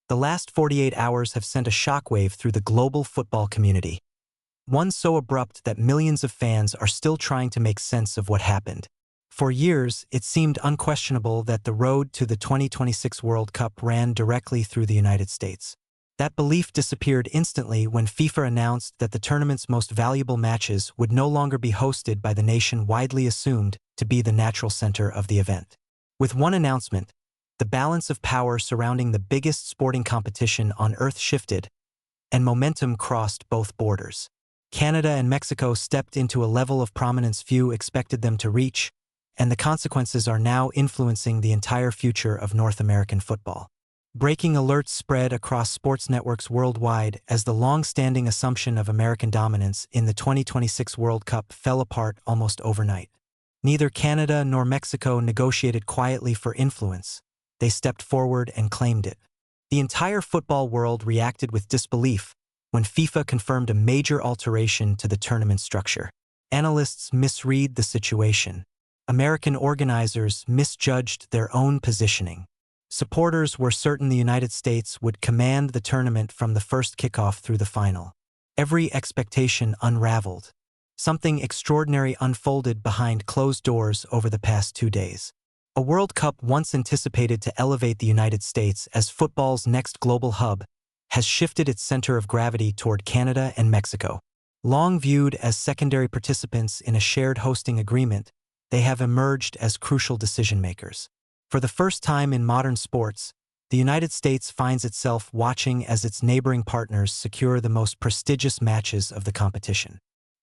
The last 48 hours have sent a shockwave through the global football community. One so abrupt that millions of fans are still trying to make sense of what happened. For years, it seemed unquestionable that the road to the 2026 World Cup ran directly through the United States. That belief disappeared instantly when FIFA announced that the tournament's most valuable matches would no longer be hosted by the nation widely assumed to be the natural center of the event. With one announcement, the balance of power surrounding the biggest sporting competition on Earth shifted, and momentum crossed both borders. Canada and Mexico stepped into a level of prominence few expected them to reach, and the consequences are now influencing the entire future of North American football. Breaking alerts spread across sports networks worldwide as the long-standing assumption of American dominance in the 2026 World Cup fell apart almost overnight. Neither Canada nor Mexico negotiated quietly for influence. They stepped forward and claimed it. The entire football world reacted with disbelief when FIFA confirmed a major alteration to the tournament structure. Analysts misread the situation. American organizers misjudged their own positioning. Supporters were certain the United States would command the tournament from the first kickoff through the final. Every expectation unraveled. Something extraordinary unfolded behind closed doors over the past 2 days. A World Cup once anticipated to elevate the United States as football's next global hub has shifted its center of gravity toward Canada and Mexico. Long viewed as secondary participants in a shared hosting agreement, they have emerged as crucial decision-makers. For the first time in modern sports, the United States finds itself watching as its neighboring partners secure the most prestigious matches of the competition.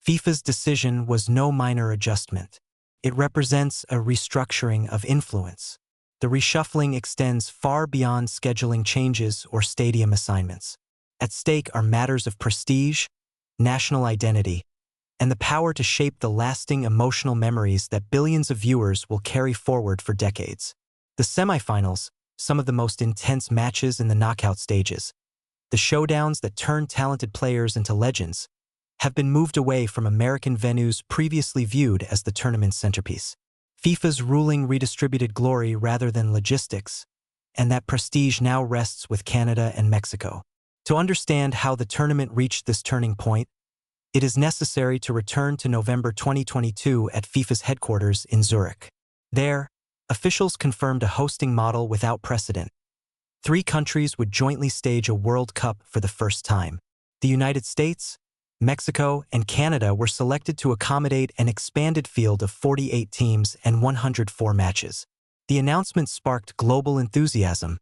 FIFA's decision was no minor adjustment. It represents a restructuring of influence. The reshuffling extends far beyond scheduling changes or stadium assignments. At stake are matters of prestige, national identity, and the power to shape the lasting emotional memories that billions of viewers will carry forward for decades. The semifinals, some of the most intense matches in the knockout stages, the showdowns that turn talented players into legends, have been moved away from American venues previously viewed as the tournament's centerpiece. FIFA's ruling redistributed glory rather than logistics, and that prestige now rests with Canada and Mexico. To understand how the tournament reached this turning point, it is necessary to return to November 2022 at FIFA's headquarters in Zurich. There, officials confirmed a hosting model without precedent. 3 countries would jointly stage a World Cup for the first time. The United States, Mexico, and Canada were selected to accommodate an expanded field of 48 teams and 104 matches. The announcement sparked global enthusiasm,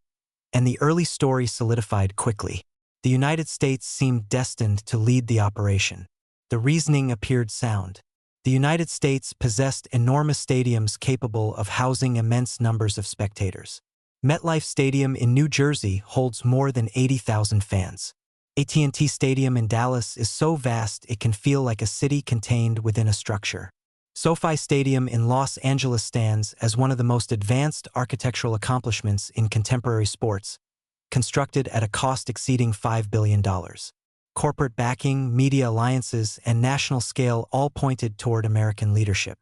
and the early story solidified quickly. The United States seemed destined to lead the operation. The reasoning appeared sound. The United States possessed enormous stadiums capable of housing immense numbers of spectators. MetLife Stadium in New Jersey holds more than 80,000 fans. AT&T Stadium in Dallas is so vast it can feel like a city contained within a structure. SoFi Stadium in Los Angeles stands as one of the most advanced architectural accomplishments in contemporary sports, constructed at a cost exceeding $5 billion. Corporate backing, media alliances, and national scale all pointed toward American leadership.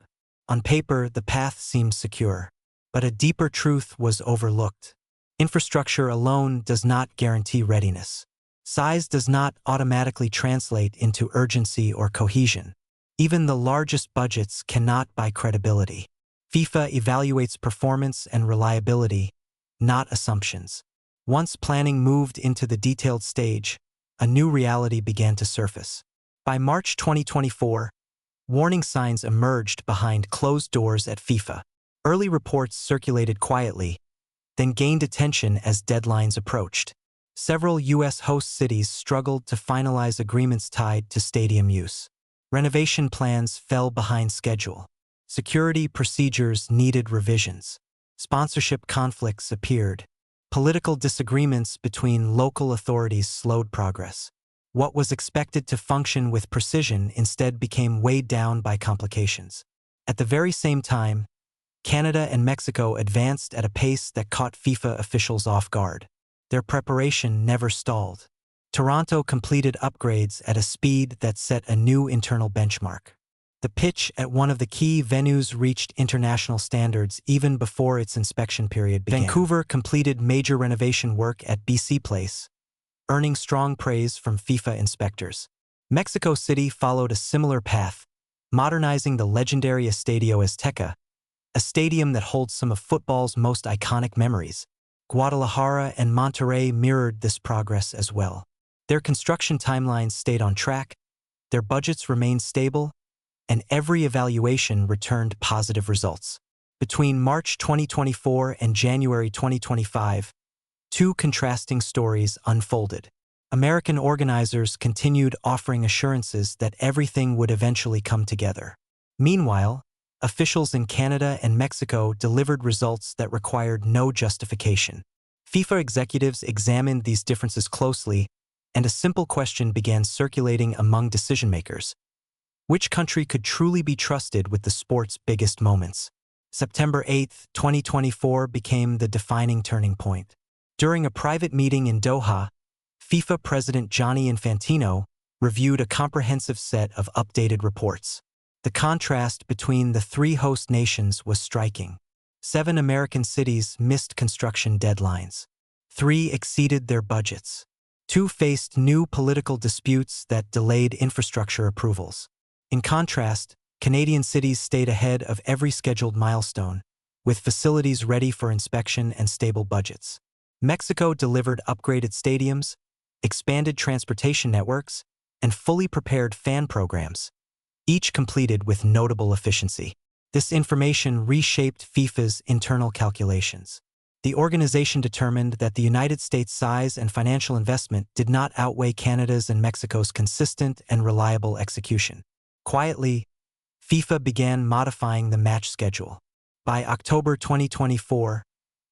On paper, the path seemed secure, but a deeper truth was overlooked. Infrastructure alone does not guarantee readiness. Size does not automatically translate into urgency or cohesion. Even the largest budgets cannot buy credibility. FIFA evaluates performance and reliability, not assumptions. Once planning moved into the detailed stage, a new reality began to surface. By March 2024, warning signs emerged behind closed doors at FIFA. Early reports circulated quietly, then gained attention as deadlines approached. Several U.S. host cities struggled to finalize agreements tied to stadium use. Renovation plans fell behind schedule. Security procedures needed revisions. Sponsorship conflicts appeared. Political disagreements between local authorities slowed progress. What was expected to function with precision instead became weighed down by complications. At the very same time, Canada and Mexico advanced at a pace that caught FIFA officials off guard. Their preparation never stalled. Toronto completed upgrades at a speed that set a new internal benchmark. The pitch at one of the key venues reached international standards even before its inspection period began. Vancouver completed major renovation work at BC Place, earning strong praise from FIFA inspectors. Mexico City followed a similar path, modernizing the legendary Estadio Azteca, a stadium that holds some of football's most iconic memories. Guadalajara and Monterrey mirrored this progress as well. Their construction timelines stayed on track, their budgets remained stable, and every evaluation returned positive results. Between March 2024 and January 2025, two contrasting stories unfolded. American organizers continued offering assurances that everything would eventually come together. Meanwhile, officials in Canada and Mexico delivered results that required no justification. FIFA executives examined these differences closely, and a simple question began circulating among decision-makers. Which country could truly be trusted with the sport's biggest moments? September 8, 2024 became the defining turning point. During a private meeting in Doha, FIFA President Gianni Infantino reviewed a comprehensive set of updated reports. The contrast between the three host nations was striking. 7 American cities missed construction deadlines. 3 exceeded their budgets. 2 faced new political disputes that delayed infrastructure approvals. In contrast, Canadian cities stayed ahead of every scheduled milestone, with facilities ready for inspection and stable budgets. Mexico delivered upgraded stadiums, expanded transportation networks, and fully prepared fan programs, each completed with notable efficiency. This information reshaped FIFA's internal calculations. The organization determined that the United States' size and financial investment did not outweigh Canada's and Mexico's consistent and reliable execution. Quietly, FIFA began modifying the match schedule. By October 2024,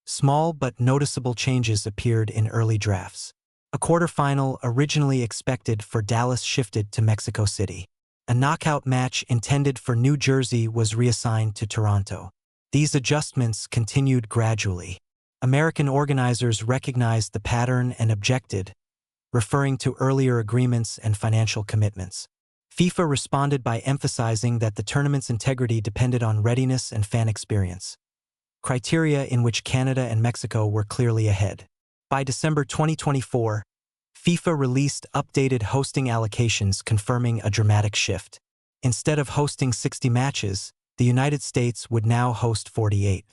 small but noticeable changes appeared in early drafts. A quarterfinal originally expected for Dallas shifted to Mexico City. A knockout match intended for New Jersey was reassigned to Toronto. These adjustments continued gradually. American organizers recognized the pattern and objected, referring to earlier agreements and financial commitments. FIFA responded by emphasizing that the tournament's integrity depended on readiness and fan experience, criteria in which Canada and Mexico were clearly ahead. By December 2024, FIFA released updated hosting allocations confirming a dramatic shift. Instead of hosting 60 matches, the United States would now host 48.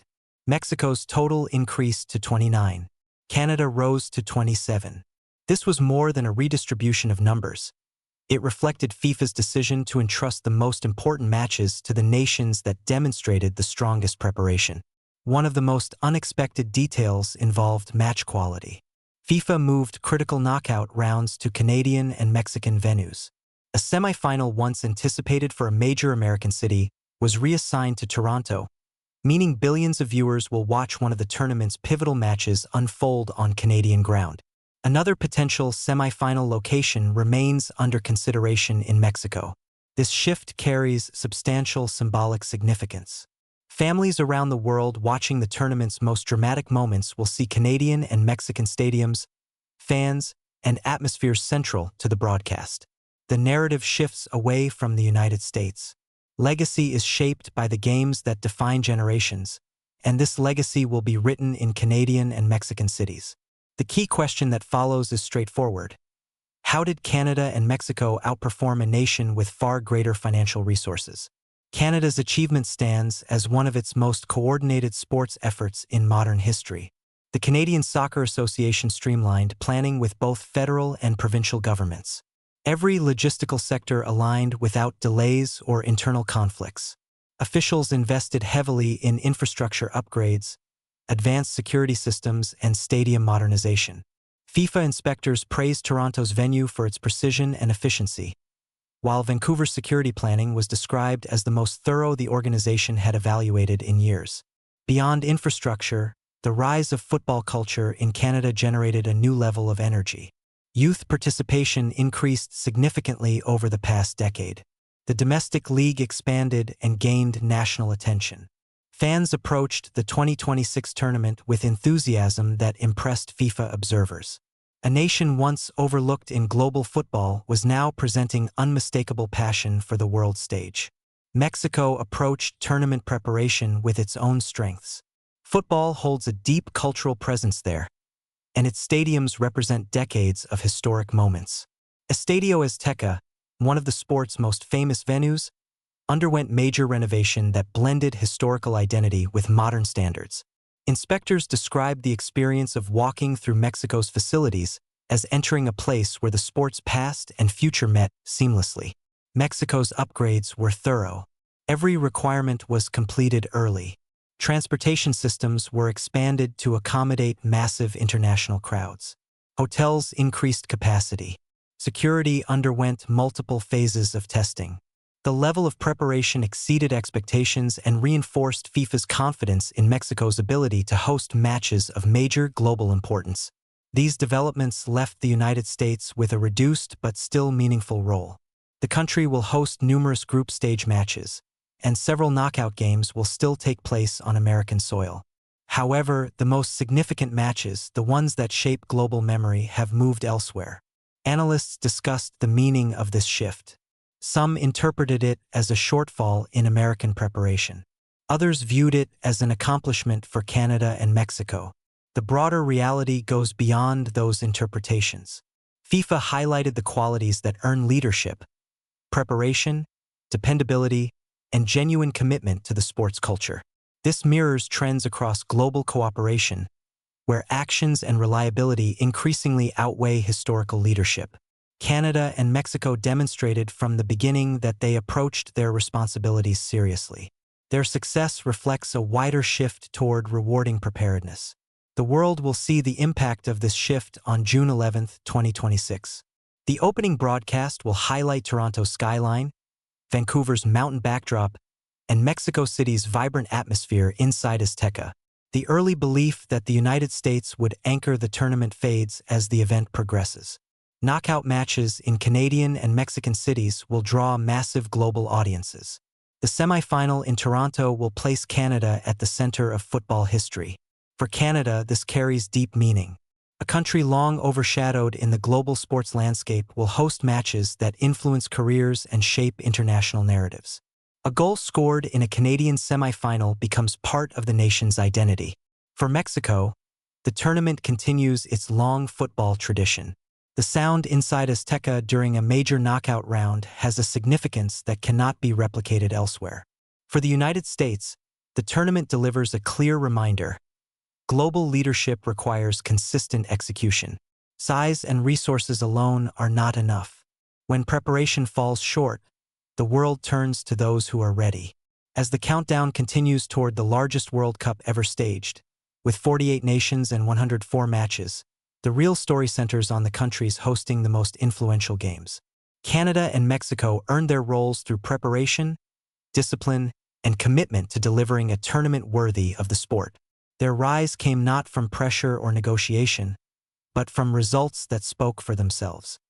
Mexico's total increased to 29. Canada rose to 27. This was more than a redistribution of numbers. It reflected FIFA's decision to entrust the most important matches to the nations that demonstrated the strongest preparation. One of the most unexpected details involved match quality. FIFA moved critical knockout rounds to Canadian and Mexican venues. A semifinal once anticipated for a major American city was reassigned to Toronto, meaning billions of viewers will watch one of the tournament's pivotal matches unfold on Canadian ground. Another potential semifinal location remains under consideration in Mexico. This shift carries substantial symbolic significance. Families around the world watching the tournament's most dramatic moments will see Canadian and Mexican stadiums, fans, and atmospheres central to the broadcast. The narrative shifts away from the United States. Legacy is shaped by the games that define generations, and this legacy will be written in Canadian and Mexican cities. The key question that follows is straightforward. How did Canada and Mexico outperform a nation with far greater financial resources? Canada's achievement stands as one of its most coordinated sports efforts in modern history. The Canadian Soccer Association streamlined planning with both federal and provincial governments. Every logistical sector aligned without delays or internal conflicts. Officials invested heavily in infrastructure upgrades, advanced security systems, and stadium modernization. FIFA inspectors praised Toronto's venue for its precision and efficiency, while Vancouver's security planning was described as the most thorough the organization had evaluated in years. Beyond infrastructure, the rise of football culture in Canada generated a new level of energy. Youth participation increased significantly over the past decade. The domestic league expanded and gained national attention. Fans approached the 2026 tournament with enthusiasm that impressed FIFA observers. A nation once overlooked in global football was now presenting unmistakable passion for the world stage. Mexico approached tournament preparation with its own strengths. Football holds a deep cultural presence there, and its stadiums represent decades of historic moments. Estadio Azteca, one of the sport's most famous venues, underwent major renovation that blended historical identity with modern standards. Inspectors described the experience of walking through Mexico's facilities as entering a place where the sport's past and future met seamlessly. Mexico's upgrades were thorough. Every requirement was completed early. Transportation systems were expanded to accommodate massive international crowds. Hotels increased capacity. Security underwent multiple phases of testing. The level of preparation exceeded expectations and reinforced FIFA's confidence in Mexico's ability to host matches of major global importance. These developments left the United States with a reduced but still meaningful role. The country will host numerous group stage matches, and several knockout games will still take place on American soil. However, the most significant matches, the ones that shape global memory, have moved elsewhere. Analysts discussed the meaning of this shift. Some interpreted it as a shortfall in American preparation. Others viewed it as an accomplishment for Canada and Mexico. The broader reality goes beyond those interpretations. FIFA highlighted the qualities that earn leadership: preparation, dependability, and genuine commitment to the sports culture. This mirrors trends across global cooperation, where actions and reliability increasingly outweigh historical leadership. Canada and Mexico demonstrated from the beginning that they approached their responsibilities seriously. Their success reflects a wider shift toward rewarding preparedness. The world will see the impact of this shift on June 11, 2026. The opening broadcast will highlight Toronto's skyline, Vancouver's mountain backdrop, and Mexico City's vibrant atmosphere inside Azteca. The early belief that the United States would anchor the tournament fades as the event progresses. Knockout matches in Canadian and Mexican cities will draw massive global audiences. The semifinal in Toronto will place Canada at the center of football history. For Canada, this carries deep meaning. A country long overshadowed in the global sports landscape will host matches that influence careers and shape international narratives. A goal scored in a Canadian semifinal becomes part of the nation's identity. For Mexico, the tournament continues its long football tradition. The sound inside Azteca during a major knockout round has a significance that cannot be replicated elsewhere. For the United States, the tournament delivers a clear reminder: global leadership requires consistent execution. Size and resources alone are not enough. When preparation falls short, the world turns to those who are ready. As the countdown continues toward the largest World Cup ever staged, with 48 nations and 104 matches, the real story centers on the countries hosting the most influential games. Canada and Mexico earned their roles through preparation, discipline, and commitment to delivering a tournament worthy of the sport. Their rise came not from pressure or negotiation, but from results that spoke for themselves.